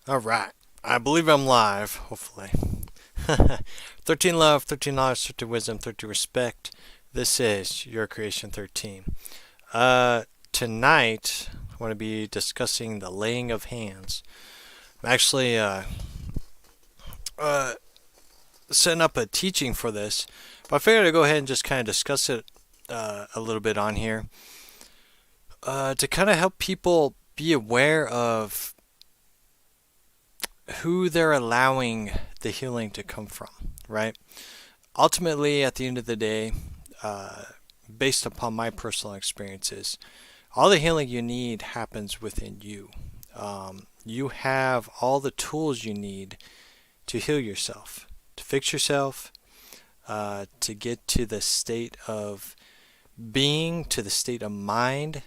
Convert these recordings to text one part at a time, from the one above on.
All right. I believe I'm live, hopefully. 13 love, 13 knowledge, 13 wisdom, 13 respect. This is Your Creation 13. Tonight, I want to be discussing the laying of hands. I'm actually uh, setting up a teaching for this, but I figured I'd go ahead and just kind of discuss it a little bit on here to kind of help people be aware of who they're allowing the healing to come from, right? Ultimately, at the end of the day, uh, based upon my personal experiences, all the healing you need happens within you. You have all the tools you need to heal yourself, to fix yourself, to get to the state of being, to the state of mind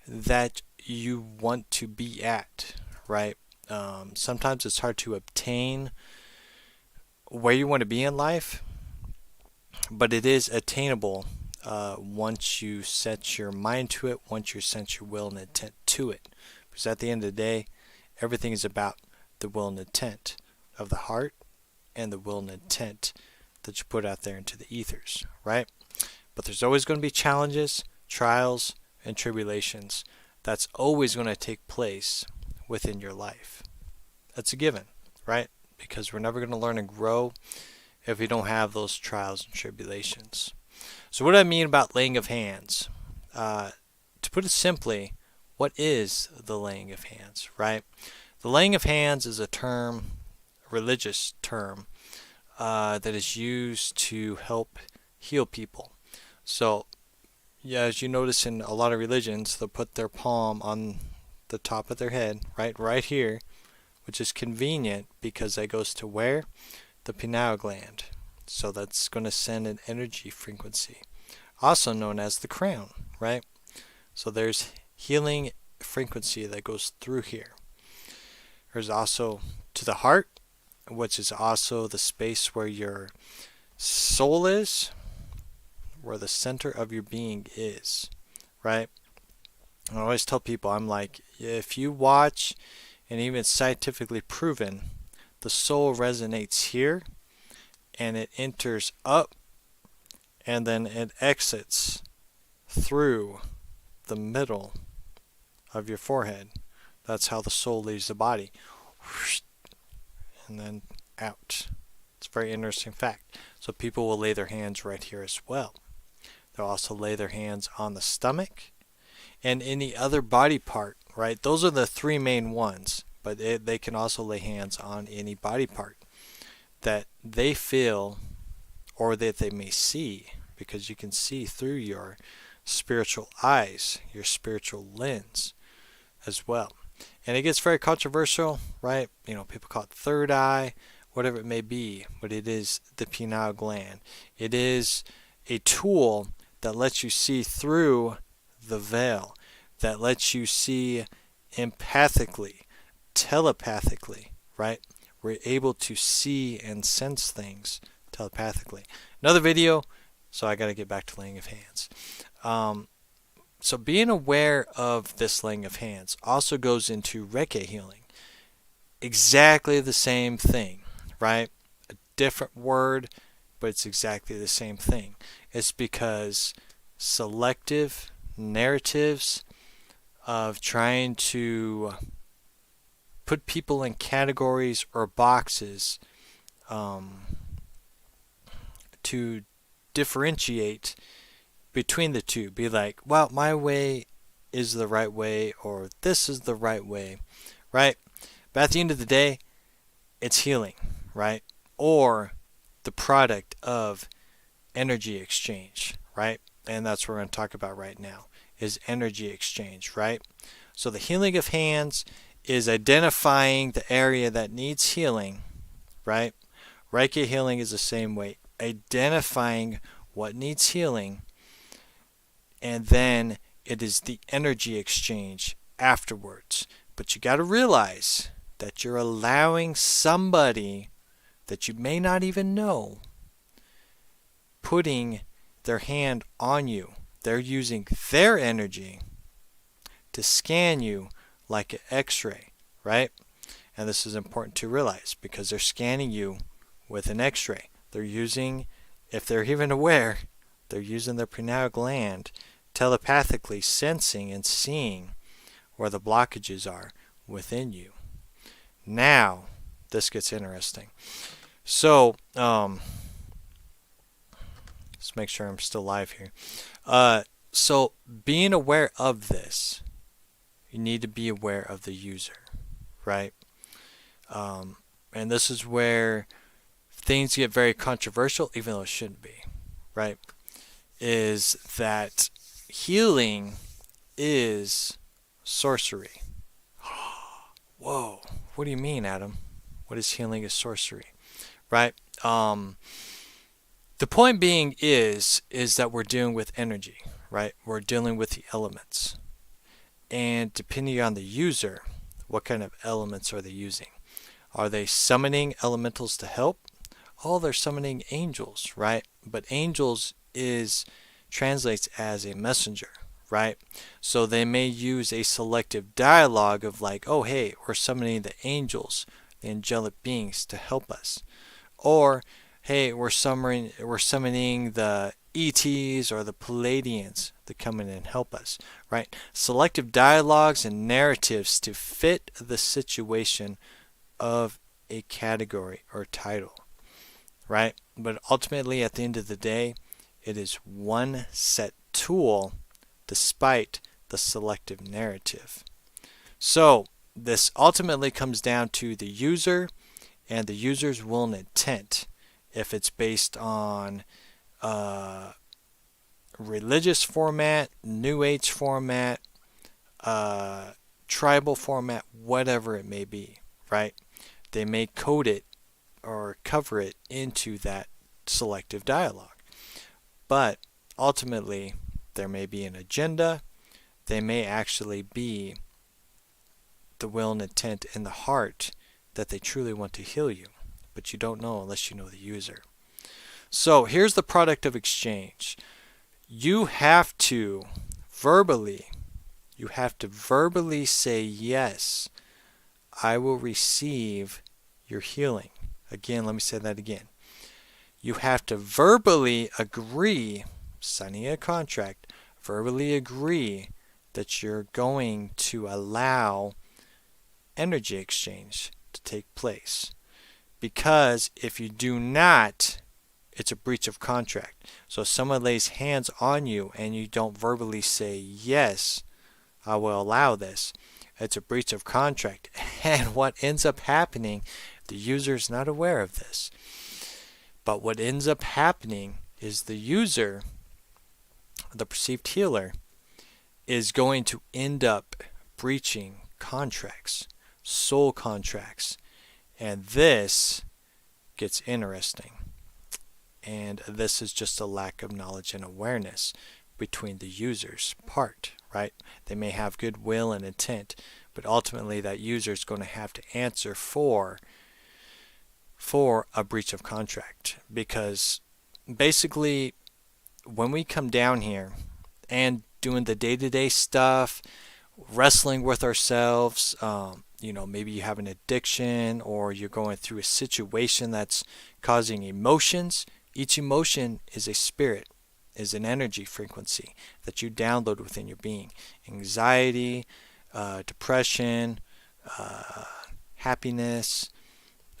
that you want to be at, right? Sometimes it's hard to obtain where you want to be in life, but it is attainable once you set your mind to it, once you set your will and intent to it. Because at the end of the day, everything is about the will and intent of the heart and the will and intent that you put out there into the ethers, right? But there's always going to be challenges, trials, and tribulations. That's always going to take place within your life. That's a given, right? Because we're never going to learn and grow if we don't have those trials and tribulations. So, what do I mean about laying of hands? To put it simply, what is the laying of hands, right? The laying of hands is a term, a religious term, that is used to help heal people. So, yeah, as you notice in a lot of religions, they'll put their palm on the top of their head, right here, which is convenient because that goes to where? The pineal gland. So that's going to send an energy frequency, also known as the crown, right? So there's healing frequency that goes through here. There's also to the heart, which is also the space where your soul is, where the center of your being is, right? I always tell people, I'm like, if you watch, and even scientifically proven, the soul resonates here and it enters up and then it exits through the middle of your forehead. That's how the soul leaves the body. And then out. It's a very interesting fact. So people will lay their hands right here as well. They'll also lay their hands on the stomach and any other body part, right? Those are the three main ones, but they can also lay hands on any body part that they feel or that they may see, because you can see through your spiritual eyes, your spiritual lens as well. And it gets very controversial, right? You know, people call it third eye, whatever it may be, but it is the pineal gland. It is a tool that lets you see through the veil, that lets you see empathically, telepathically, right? We're able to see and sense things telepathically. Another video, so I got to get back to laying of hands. So being aware of this laying of hands also goes into Reiki healing. Exactly the same thing, right? A different word, but it's exactly the same thing. It's because selective narratives of trying to put people in categories or boxes to differentiate between the two. Be like, well, my way is the right way, or this is the right way, right? But at the end of the day, it's healing, right? Or the product of energy exchange, right? And that's what we're going to talk about right now, is energy exchange, right? So the healing of hands is identifying the area that needs healing, right? Reiki healing is the same way, identifying what needs healing, and then it is the energy exchange afterwards. But you got to realize that you're allowing somebody that you may not even know putting their hand on you. They're using their energy to scan you like an x-ray, right? And this is important to realize because they're scanning you with an x-ray. They're using, if they're even aware, they're using their pineal gland telepathically sensing and seeing where the blockages are within you. Now, this gets interesting. So, let's make sure I'm still live here. So, being aware of this, you need to be aware of the user, right? And this is where things get very controversial, even though it shouldn't be, right? Is that healing is sorcery. Whoa, what do you mean, Adam? What is healing is sorcery, right? The point being is that we're dealing with energy, right? We're dealing with the elements. And depending on the user, what kind of elements are they using? Are they summoning elementals to help? Oh, they're summoning angels, right? But angels translates as a messenger, right? So they may use a selective dialogue of like, oh, hey, we're summoning the angels, the angelic beings to help us. Or, hey, we're summoning the ETs or the Palladians to come in and help us, right? Selective dialogues and narratives to fit the situation of a category or title, right? But ultimately, at the end of the day, it is one set tool despite the selective narrative. So this ultimately comes down to the user and the user's will and intent. If it's based on religious format, New Age format, tribal format, whatever it may be, right? They may code it or cover it into that selective dialogue. But ultimately, there may be an agenda. They may actually be the will and intent in the heart that they truly want to heal you. But you don't know unless you know the user. So here's the product of exchange. You have to verbally say, yes, I will receive your healing. Again, let me say that again. You have to verbally agree, signing a contract, verbally agree that you're going to allow energy exchange to take place. Because if you do not, it's a breach of contract. So if someone lays hands on you and you don't verbally say, yes, I will allow this, it's a breach of contract. And what ends up happening, the user is not aware of this. But what ends up happening is the user, the perceived healer, is going to end up breaching contracts, soul contracts. And this gets interesting. And this is just a lack of knowledge and awareness between the user's part, right? They may have good will and intent, but ultimately that user is going to have to answer for a breach of contract. Because basically, when we come down here and doing the day-to-day stuff, wrestling with ourselves, maybe you have an addiction or you're going through a situation that's causing emotions. Each emotion is a spirit, is an energy frequency that you download within your being. Anxiety, depression, happiness,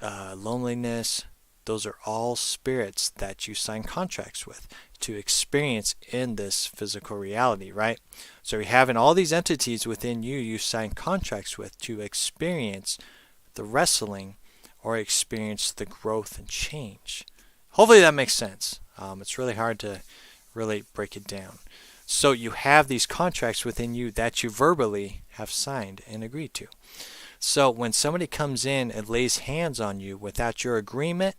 loneliness, those are all spirits that you sign contracts with to experience in this physical reality, right? So you're having all these entities within you sign contracts with to experience the wrestling or experience the growth and change. Hopefully that makes sense. It's really hard to really break it down. So you have these contracts within you that you verbally have signed and agreed to. So when somebody comes in and lays hands on you without your agreement,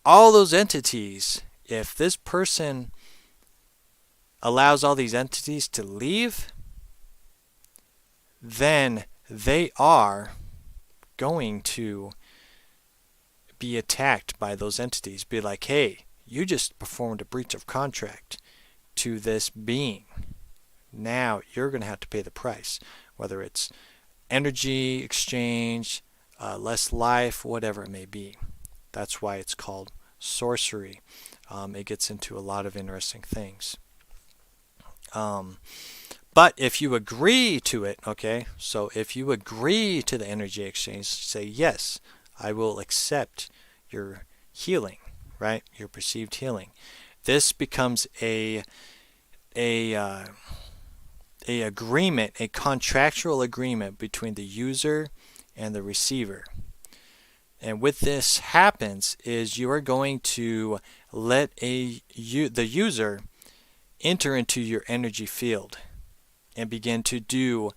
all those entities, if this person allows all these entities to leave, then they are going to be attacked by those entities. Be like, hey, you just performed a breach of contract to this being. Now you're going to have to pay the price, whether it's energy exchange, less life, whatever it may be. That's why it's called sorcery. It gets into a lot of interesting things. But if you agree to it, okay, so if you agree to the energy exchange, say, yes, I will accept your healing, right? Your perceived healing. This becomes a agreement, a contractual agreement between the user and the receiver. And what this happens is you are going to let the user enter into your energy field and begin to do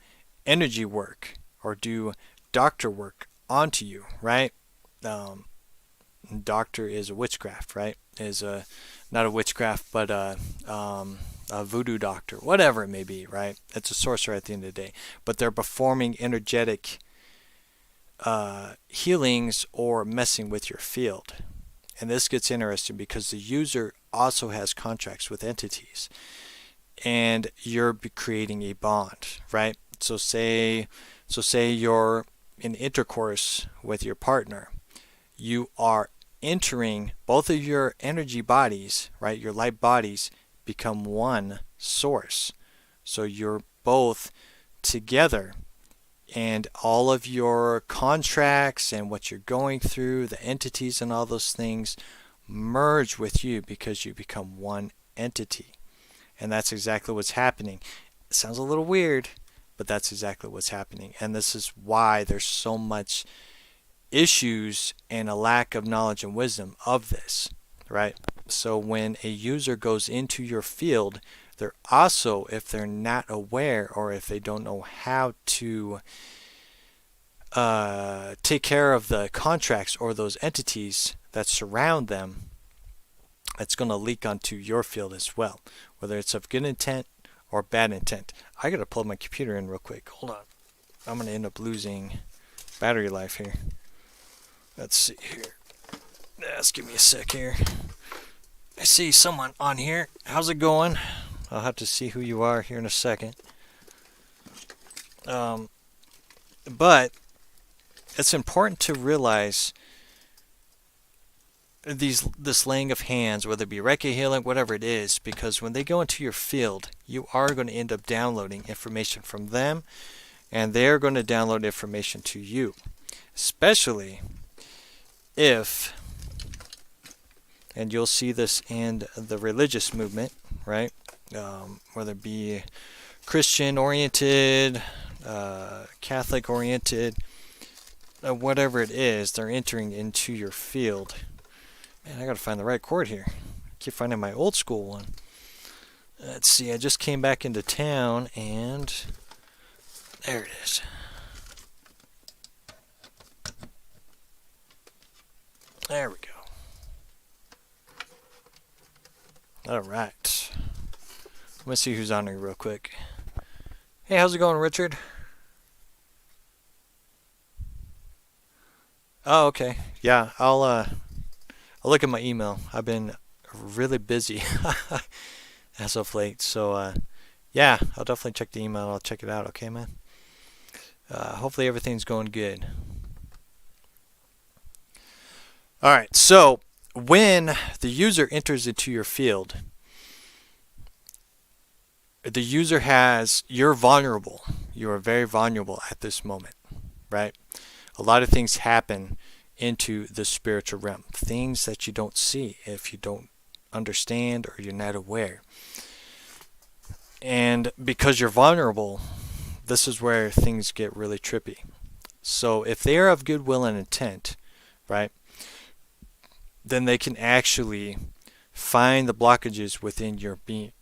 energy work or do doctor work onto you, right? Doctor is a witchcraft, right? Is not a witchcraft, but a voodoo doctor, whatever it may be, right? It's a sorcerer at the end of the day. But they're performing energetic healings or messing with your field. And this gets interesting because the user also has contracts with entities. And you're creating a bond, right? So say you're in intercourse with your partner. You are entering both of your energy bodies, right? Your light bodies become one source. So you're both together, and all of your contracts and what you're going through, the entities and all those things merge with you because you become one entity. And that's exactly what's happening. It sounds a little weird, but that's exactly what's happening. And this is why there's so much issues and a lack of knowledge and wisdom of this, right? So when a user goes into your field, they're also, if they're not aware or if they don't know how to take care of the contracts or those entities that surround them, it's going to leak onto your field as well, whether it's of good intent or bad intent. I got to plug my computer in real quick. Hold on. I'm going to end up losing battery life here. Let's see here. Just give me a sec here. I see someone on here. How's it going? I'll have to see who you are here in a second. But it's important to realize this laying of hands, whether it be Reiki healing, whatever it is, because when they go into your field, you are going to end up downloading information from them, and they're going to download information to you, especially if, and you'll see this in the religious movement, right? Whether it be Christian oriented, Catholic oriented, whatever it is, they're entering into your field. Man, I gotta find the right cord here. I keep finding my old school one. Let's see, I just came back into town and there it is. There we go. Alright. Let me see who's on here real quick. Hey, how's it going, Richard? Oh, okay. Yeah, I'll look at my email. I've been really busy as of late, so yeah, I'll definitely check the email. I'll check it out. Okay, man. Hopefully everything's going good. All right. So when the user enters into your field, the user you're vulnerable. You are very vulnerable at this moment, right? A lot of things happen into the spiritual realm, things that you don't see if you don't understand or you're not aware. And because you're vulnerable, this is where things get really trippy. So if they are of goodwill and intent, right, then they can actually find the blockages within your being,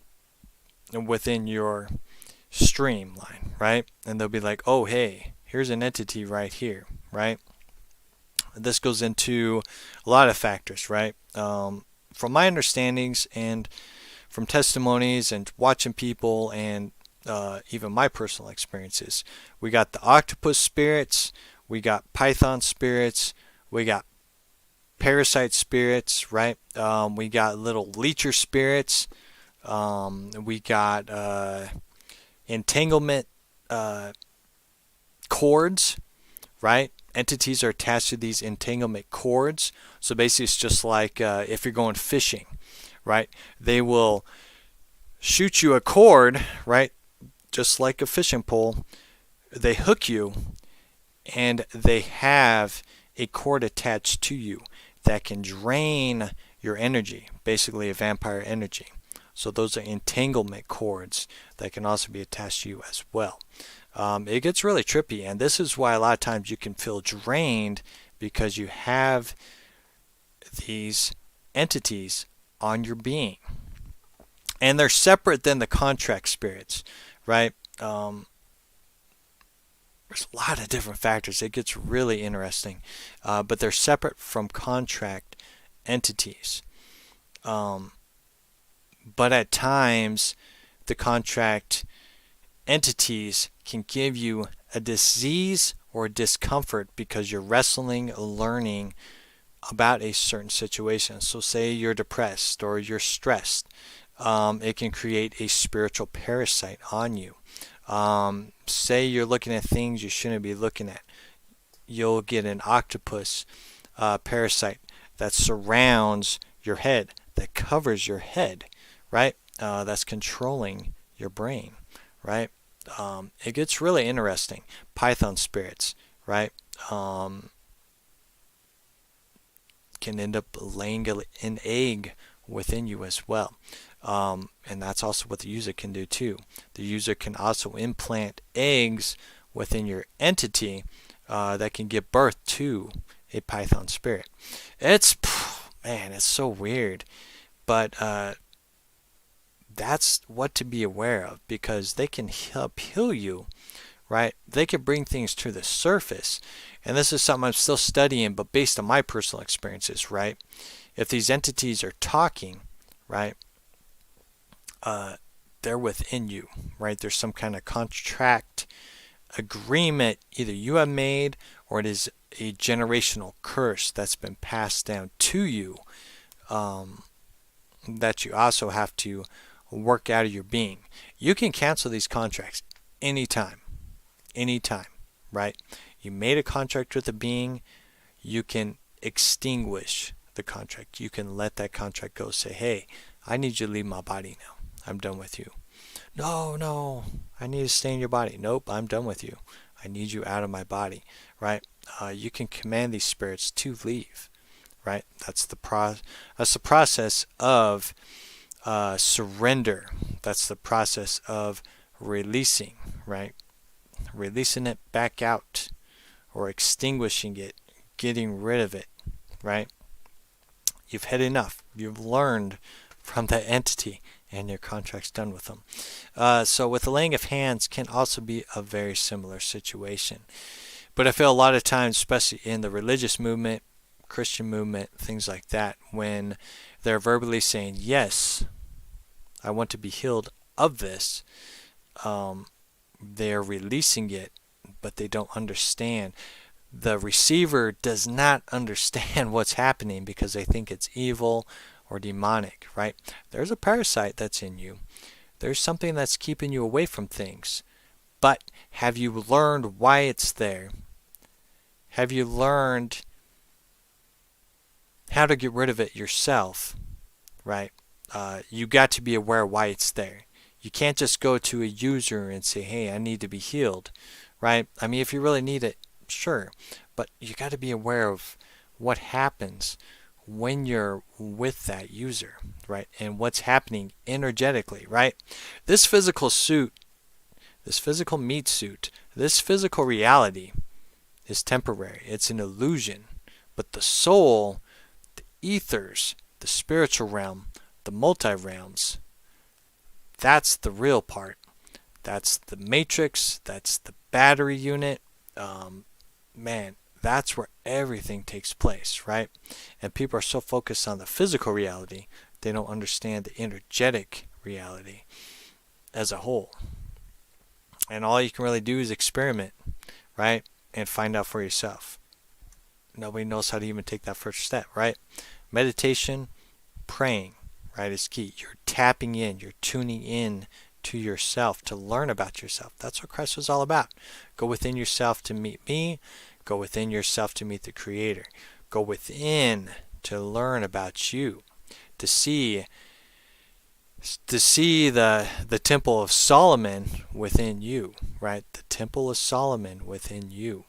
within your streamline, right? And they'll be like, oh, hey, here's an entity right here, right? This goes into a lot of factors, right? From my understandings and from testimonies and watching people and even my personal experiences, we got the octopus spirits, we got python spirits, we got parasite spirits, right? We got little leecher spirits, we got entanglement cords, right? Entities are attached to these entanglement cords. So basically it's just like if you're going fishing, right? They will shoot you a cord, right? Just like a fishing pole. They hook you, and they have a cord attached to you that can drain your energy, basically a vampire energy. So those are entanglement cords that can also be attached to you as well. It gets really trippy, and this is why a lot of times you can feel drained because you have these entities on your being. And they're separate than the contract spirits, right? There's a lot of different factors. It gets really interesting. But they're separate from contract entities. But at times, the contract entities can give you a disease or a discomfort because you're wrestling, learning about a certain situation. So say you're depressed or you're stressed. It can create a spiritual parasite on you. Say you're looking at things you shouldn't be looking at. You'll get an octopus parasite that surrounds your head, that covers your head, right? That's controlling your brain, right? It gets really interesting. Python spirits, right? Can end up laying an egg within you as well. And that's also what the user can do too. The user can also implant eggs within your entity that can give birth to a Python spirit. It's so weird, but that's what to be aware of, because they can help heal you, right? They can bring things to the surface, and this is something I'm still studying, but based on my personal experiences, right? If these entities are talking, right, they're within you, right? There's some kind of contract agreement either you have made, or it is a generational curse that's been passed down to you, that you also have to work out of your being. You can cancel these contracts anytime, right? You made a contract with a being, you can extinguish the contract. You can let that contract go. Say, hey, I need you to leave my body now. I'm done with you. No, I need to stay in your body. Nope, I'm done with you. I need you out of my body, right? You can command these spirits to leave, right? That's the process of surrender. That's the process of releasing, right? Releasing it back out, or extinguishing it, getting rid of it, right? You've had enough. You've learned from that entity, and your contract's done with them. So with the laying of hands can also be a very similar situation. But I feel a lot of times, especially in the religious movement, Christian movement, things like that, when they're verbally saying, yes, I want to be healed of this, they're releasing it, but they don't understand. The receiver does not understand what's happening because they think it's evil or demonic, right? There's a parasite that's in you. There's something that's keeping you away from things. But have you learned why it's there? Have you learned how to get rid of it yourself, right? You got to be aware why it's there. You can't just go to a user and say, hey, I need to be healed, right? I mean, if you really need it, sure. But you got to be aware of what happens when you're with that user, right? And what's happening energetically, right? This physical suit, this physical meat suit, this physical reality is temporary. It's an illusion. But the soul, the ethers, the spiritual realm, the multi-realms, that's the real part. That's the matrix. That's the battery unit. That's where everything takes place, right? And people are so focused on the physical reality, they don't understand the energetic reality as a whole. And all you can really do is experiment, right? And find out for yourself. Nobody knows how to even take that first step, right? Meditation, praying, right, is key. You're tapping in, you're tuning in to yourself to learn about yourself. That's what Christ was all about. Go within yourself to meet me. Go within yourself to meet the Creator. Go within to learn about you, to see the temple of Solomon within you, right? The temple of Solomon within you.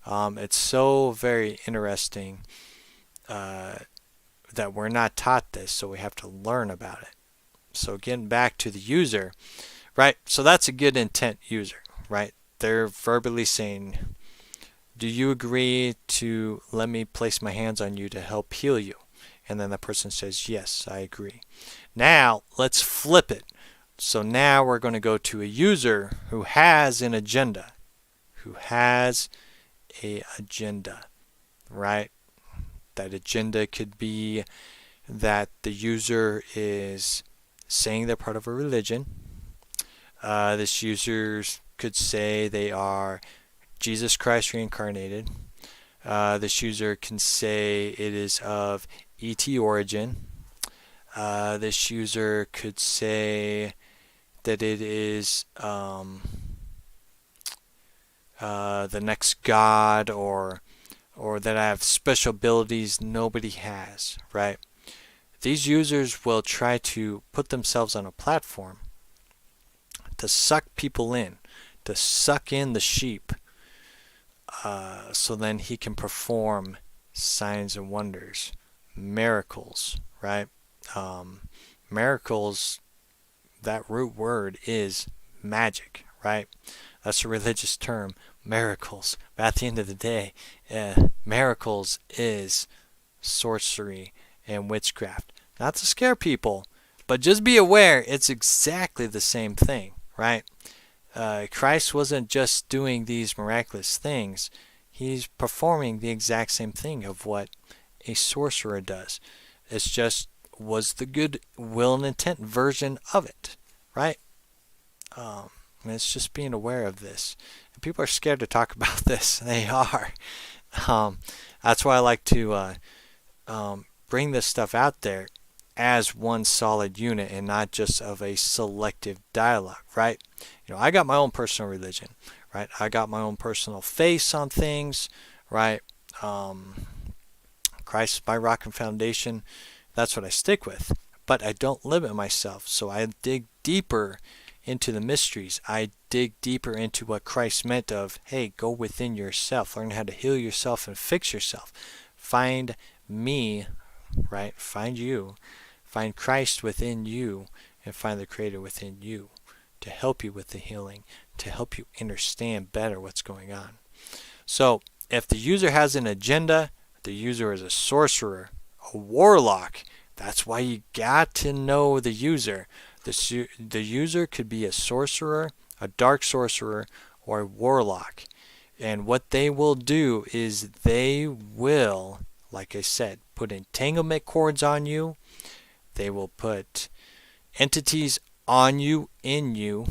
It's so very interesting that we're not taught this, so we have to learn about it. So getting back to the user, right? So that's a good intent user, right? They're verbally saying, do you agree to let me place my hands on you to help heal you? And then the person says, yes, I agree. Now, let's flip it. So now we're going to go to a user who has an agenda. Right? That agenda could be that the user is saying they're part of a religion. This user could say they are Jesus Christ reincarnated. This user can say it is of ET origin. This user could say that it is the next god, or that I have special abilities nobody has, right? These users will try to put themselves on a platform to suck people in, to suck in the sheep, so then he can perform signs and wonders, miracles, right? Miracles, that root word is magic, right? That's a religious term, miracles. But at the end of the day, miracles is sorcery and witchcraft. Not to scare people, but just be aware it's exactly the same thing, right? Christ wasn't just doing these miraculous things. He's performing the exact same thing of what a sorcerer does. It's just was the good will and intent version of it, right? And it's just being aware of this. And people are scared to talk about this. They are. That's why I like to bring this stuff out there as one solid unit and not just of a selective dialogue, right? I got my own personal religion, right? I got my own personal face on things, right? Christ is my rock and foundation. That's what I stick with. But I don't limit myself. So I dig deeper into the mysteries. I dig deeper into what Christ meant of, hey, go within yourself. Learn how to heal yourself and fix yourself. Find me, right? Find you. Find Christ within you and find the Creator within you to help you with the healing, to help you understand better what's going on. So if the user has an agenda, the user is a sorcerer, a warlock. That's why you got to know the user. The user could be a sorcerer, a dark sorcerer, or a warlock. And what they will do is they will, like I said, put entanglement cords on you. They will put entities on you, in you,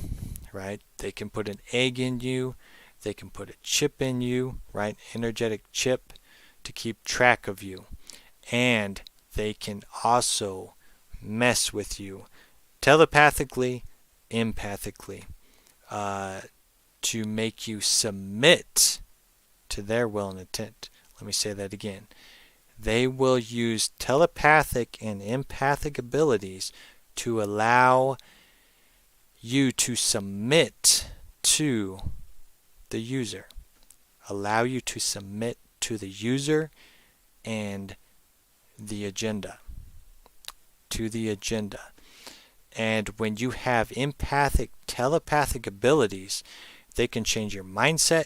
right? They can put an egg in you. They can put a chip in you, right? Energetic chip to keep track of you. And they can also mess with you telepathically, empathically, to make you submit to their will and intent. Let me say that again. They will use telepathic and empathic abilities to allow you to submit to the user. Allow you to submit to the user and the agenda. To the agenda. And when you have empathic, telepathic abilities, they can change your mindset.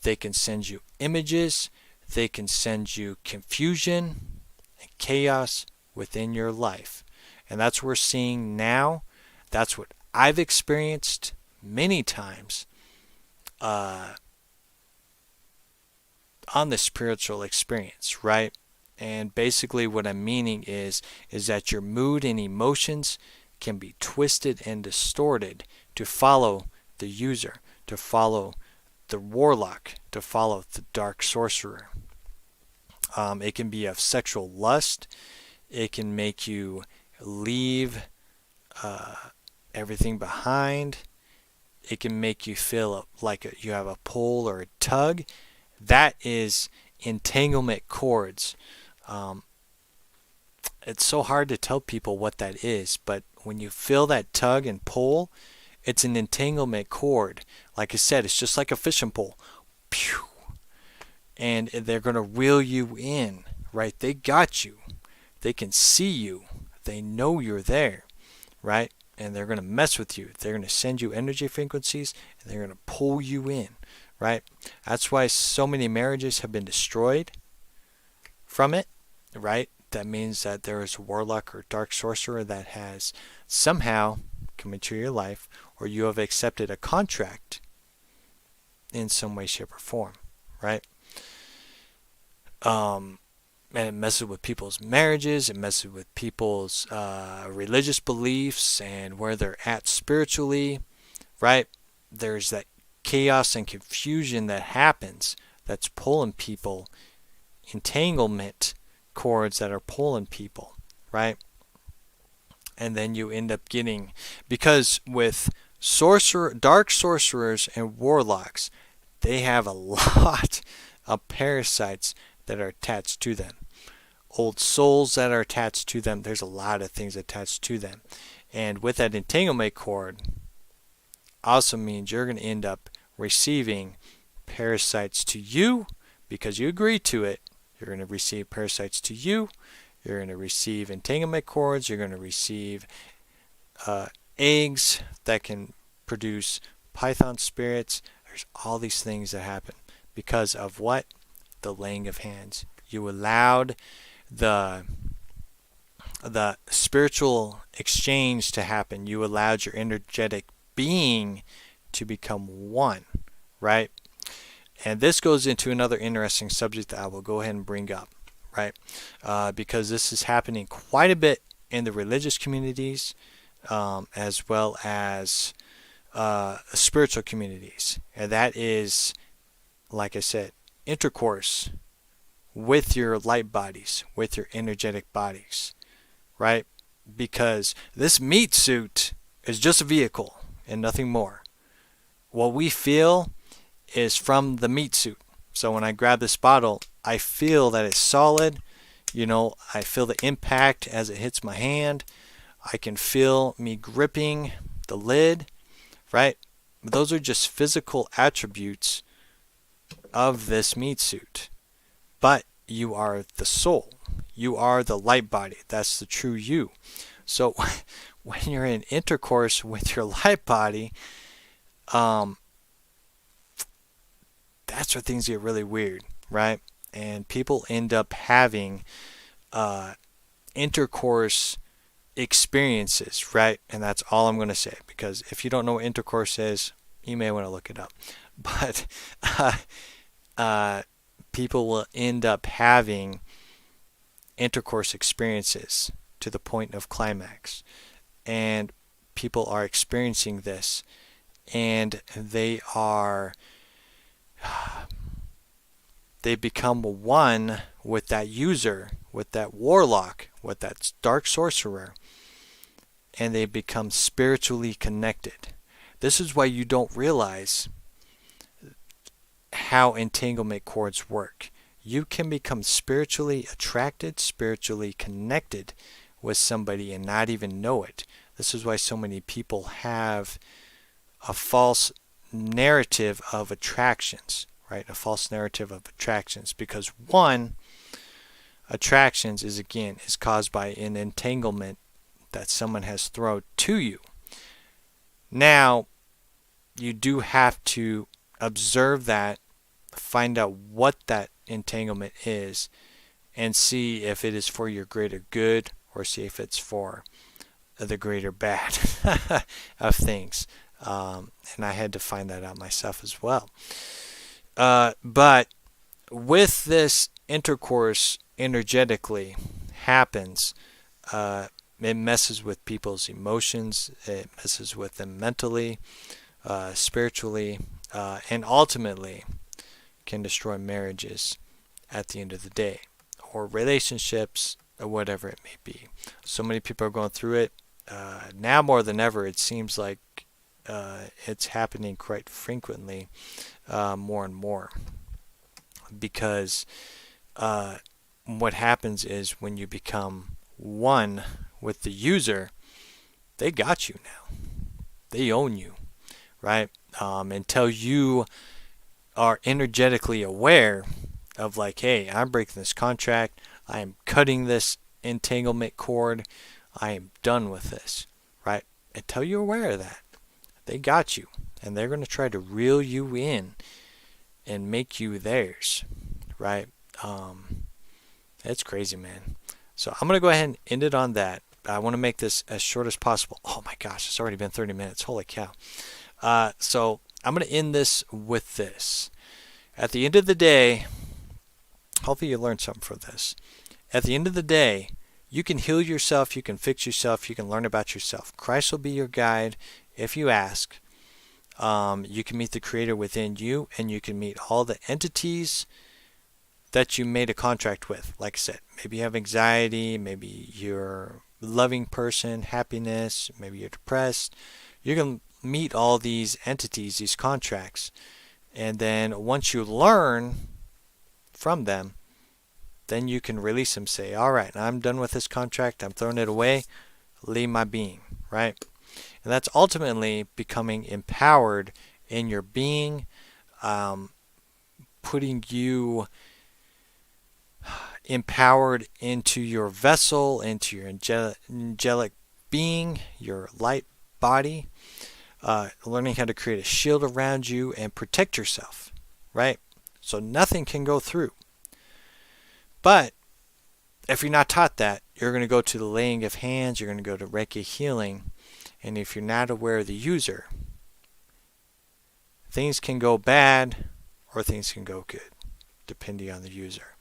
They can send you images. They can send you confusion and chaos within your life. And that's what we're seeing now. That's what I've experienced many times on the spiritual experience, right? And basically what I'm meaning is that your mood and emotions can be twisted and distorted to follow the user, to follow the warlock, to follow the dark sorcerer. It can be of sexual lust. It can make you leave everything behind. It can make you feel like you have a pull or a tug. That is entanglement cords. Um, it's so hard to tell people what that is, but when you feel that tug and pull, it's an entanglement cord. Like I said, it's just like a fishing pole. Pew! And they're going to reel you in, right? They got you. They can see you. They know you're there, right? And they're going to mess with you. They're going to send you energy frequencies, and they're going to pull you in, right? That's why so many marriages have been destroyed from it, right? That means that there is a warlock or dark sorcerer that has somehow come into your life, or you have accepted a contract in some way, shape, or form, right? And it messes with people's marriages, it messes with people's religious beliefs and where they're at spiritually, right? There's that chaos and confusion that happens that's pulling people, entanglement cords that are pulling people, right? And then you end up getting, because with dark sorcerers and warlocks, they have a lot of parasites that are attached to them. Old souls that are attached to them. There's a lot of things attached to them. And with that entanglement cord, also means you're going to end up receiving parasites to you because you agreed to it. You're going to receive parasites to you. You're going to receive entanglement cords. You're going to receive eggs that can produce python spirits. There's all these things that happen because of what? The laying of hands. You allowed the spiritual exchange to happen. You allowed your energetic being to become one, right? And this goes into another interesting subject that I will go ahead and bring up, right? Because this is happening quite a bit in the religious communities, as well as spiritual communities. And that is, like I said, intercourse with your light bodies, with your energetic bodies, right? Because this meat suit is just a vehicle and nothing more. What we feel is from the meat suit. So when I grab this bottle, I feel that it's solid. I feel the impact as it hits my hand. I can feel me gripping the lid, right? Those are just physical attributes of this meat suit. But you are the soul. You are the light body. That's the true you. So when you're in intercourse with your light body, that's where things get really weird, right? And people end up having intercourse experiences, right? And that's all I'm going to say, because if you don't know what intercourse is, you may want to look it up. But people will end up having intercourse experiences to the point of climax. And people are experiencing this, and they become one with that user, with that warlock, with that dark sorcerer, and they become spiritually connected. This is why you don't realize how entanglement cords work. You can become spiritually attracted, spiritually connected with somebody and not even know it. This is why so many people have a false narrative of attractions, right? A false narrative of attractions, because one, attractions is caused by an entanglement that someone has thrown to you. Now, you do have to observe that, find out what that entanglement is, and see if it is for your greater good or see if it's for the greater bad of things. And I had to find that out myself as well. But with this intercourse energetically happens, it messes with people's emotions, it messes with them mentally, spiritually, and ultimately can destroy marriages at the end of the day, or relationships, or whatever it may be. So many people are going through it. now more than ever, it seems like it's happening quite frequently, more and more, because what happens is when you become one with the user, they got you now. They own you, right? Until you are energetically aware of like, hey, I'm breaking this contract. I am cutting this entanglement cord. I am done with this, right? Until you're aware of that, they got you, and they're going to try to reel you in and make you theirs, right? It's crazy, man. So I'm going to go ahead and end it on that. I want to make this as short as possible. Oh my gosh, it's already been 30 minutes. Holy cow. So I'm going to end this with this. At the end of the day, hopefully you learned something from this. At the end of the day, you can heal yourself, you can fix yourself, you can learn about yourself. Christ will be your guide if you ask. You can meet the Creator within you, and you can meet all the entities that you made a contract with. Like I said, maybe you have anxiety, maybe you're a loving person, happiness, maybe you're depressed. You can meet all these entities, these contracts, and then once you learn from them, then you can release them. Say, all right, I'm done with this contract. I'm throwing it away. Leave my being, right? And that's ultimately becoming empowered in your being, putting you empowered into your vessel, into your angelic being, your light body, learning how to create a shield around you and protect yourself, right? So nothing can go through. But if you're not taught that, you're going to go to the laying of hands, you're going to go to Reiki healing, and if you're not aware of the user, things can go bad or things can go good, depending on the user.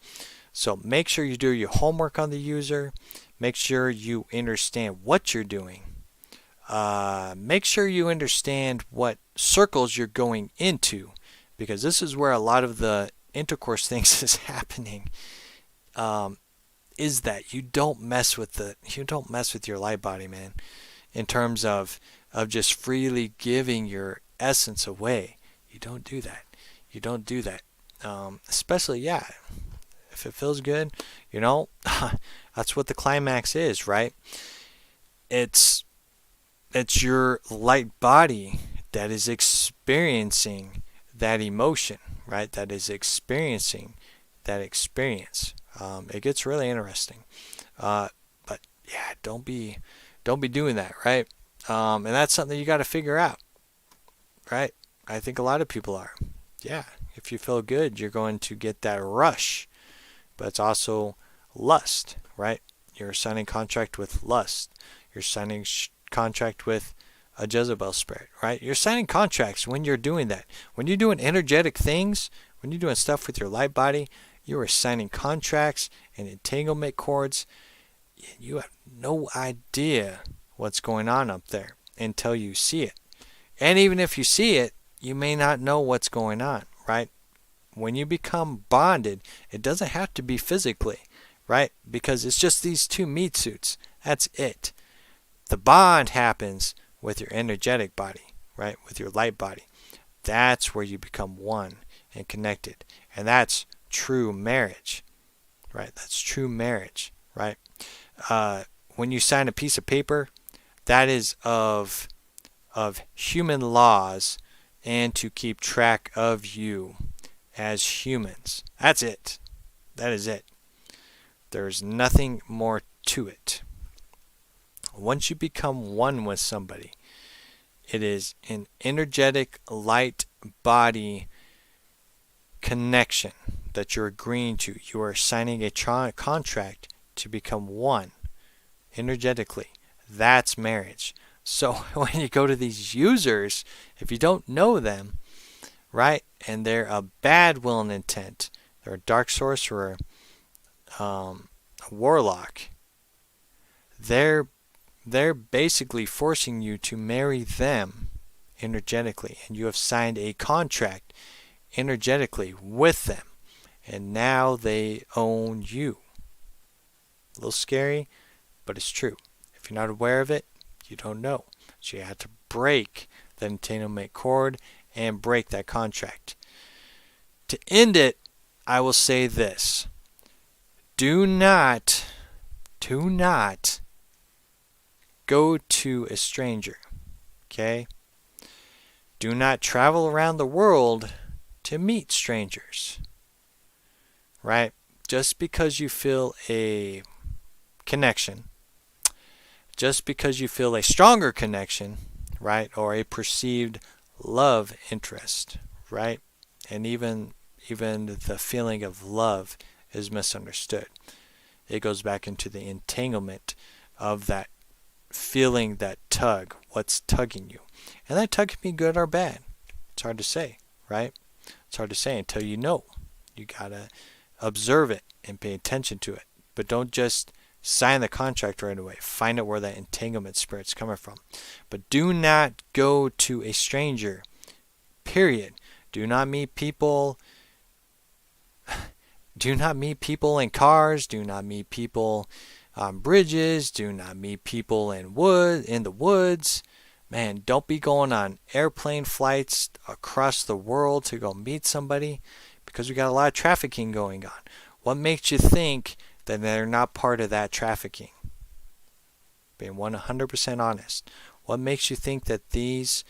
So make sure you do your homework on the user. Make sure you understand what you're doing. Make sure you understand what circles you're going into, because this is where a lot of the intercourse things is happening. Is that you don't mess with your light body, man, in terms of just freely giving your essence away. You don't do that. You don't do that. Especially, yeah, if it feels good, that's what the climax is, right? It's your light body that is experiencing that emotion, right? That is experiencing that experience. It gets really interesting. But yeah, don't be doing that, right? And that's something you got to figure out, right? I think a lot of people are. Yeah, if you feel good, you're going to get that rush. But it's also lust, right? You're signing contract with lust. You're signing contract with a Jezebel spirit, right? You're signing contracts when you're doing that. When you're doing energetic things, when you're doing stuff with your light body, you are signing contracts and entanglement cords. You have no idea what's going on up there until you see it. And even if you see it, you may not know what's going on, right? When you become bonded, it doesn't have to be physically, right? Because it's just these two meat suits. That's it. The bond happens with your energetic body, right? With your light body. That's where you become one and connected. And that's true marriage, right? That's true marriage, right? When you sign a piece of paper, that is of human laws and to keep track of you as humans. That's it. That is it. There's nothing more to it. Once you become one with somebody, it is an energetic light body connection that you're agreeing to. You are signing a contract to become one energetically. That's marriage. So when you go to these users, if you don't know them, right, and they're a bad will and intent, they're a dark sorcerer, a warlock, they're basically forcing you to marry them energetically, and you have signed a contract energetically with them, and now they own you. A little scary, but it's true. If you're not aware of it, You don't know. So you have to break the entanglement cord and break that contract. To end it, I will say this. Do not go to a stranger. Okay? Do not travel around the world to meet strangers. Right? Just because you feel a connection, just because you feel a stronger connection, right? Or a perceived love interest, right? And even the feeling of love is misunderstood. It goes back into the entanglement of that feeling, that tug, what's tugging you. And that tug can be good or bad. It's hard to say, right? It's hard to say until you know. You gotta observe it and pay attention to it. But don't just sign the contract right away. Find out where that entanglement spirit's coming from. But do not go to a stranger. Period. Do not meet people. Do not meet people in cars. Do not meet people on bridges. Do not meet people in the woods. Man, don't be going on airplane flights across the world to go meet somebody, because we got a lot of trafficking going on. What makes you think that they're not part of that trafficking? Being 100% honest. What makes you think that these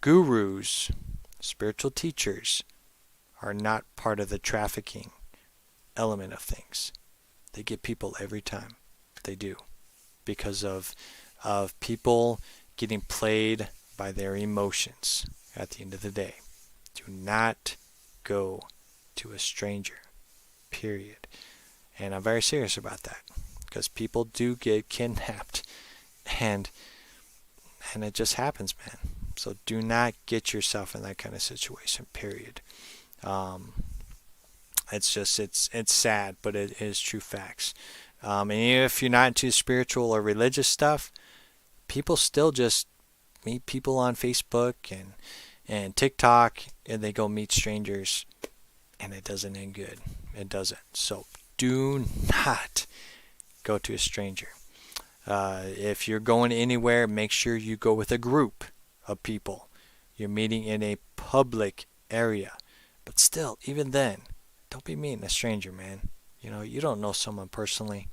gurus, spiritual teachers, are not part of the trafficking element of things? They get people every time. They do. Because of people getting played by their emotions at the end of the day. Do not go to a stranger. Period. And I'm very serious about that, because people do get kidnapped, and it just happens, man. So do not get yourself in that kind of situation. Period. It's sad, but it is true facts. And if you're not into spiritual or religious stuff, people still just meet people on Facebook and TikTok, and they go meet strangers, and it doesn't end good. It doesn't. So do not go to a stranger. If you're going anywhere, make sure you go with a group of people. You're meeting in a public area. But still, even then, don't be meeting a stranger, man. You don't know someone personally.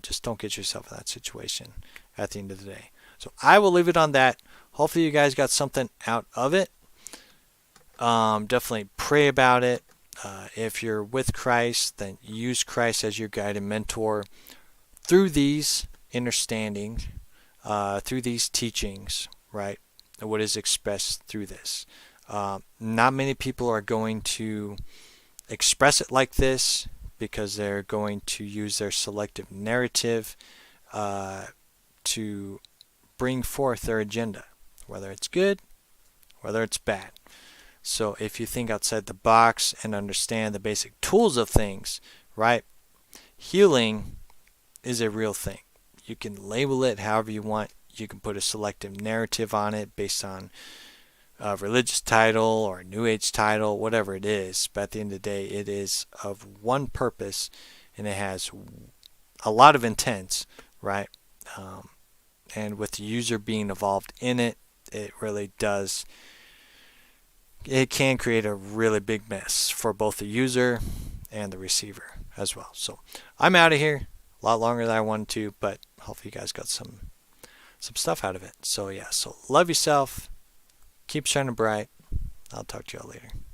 Just don't get yourself in that situation at the end of the day. So I will leave it on that. Hopefully you guys got something out of it. Definitely pray about it. If you're with Christ, then use Christ as your guide and mentor through these understandings, through these teachings, right? What is expressed through this. Not many people are going to express it like this, because they're going to use their selective narrative to bring forth their agenda, whether it's good, whether it's bad. So if you think outside the box and understand the basic tools of things, right? Healing is a real thing. You can label it however you want. You can put a selective narrative on it based on a religious title or a new age title, whatever it is. But at the end of the day, it is of one purpose, and it has a lot of intents, right? And with the user being involved in it, it really does. It can create a really big mess for both the user and the receiver as well. So I'm out of here. A lot longer than I wanted to, but hopefully you guys got some stuff out of it. So yeah, so love yourself. Keep shining bright. I'll talk to y'all later.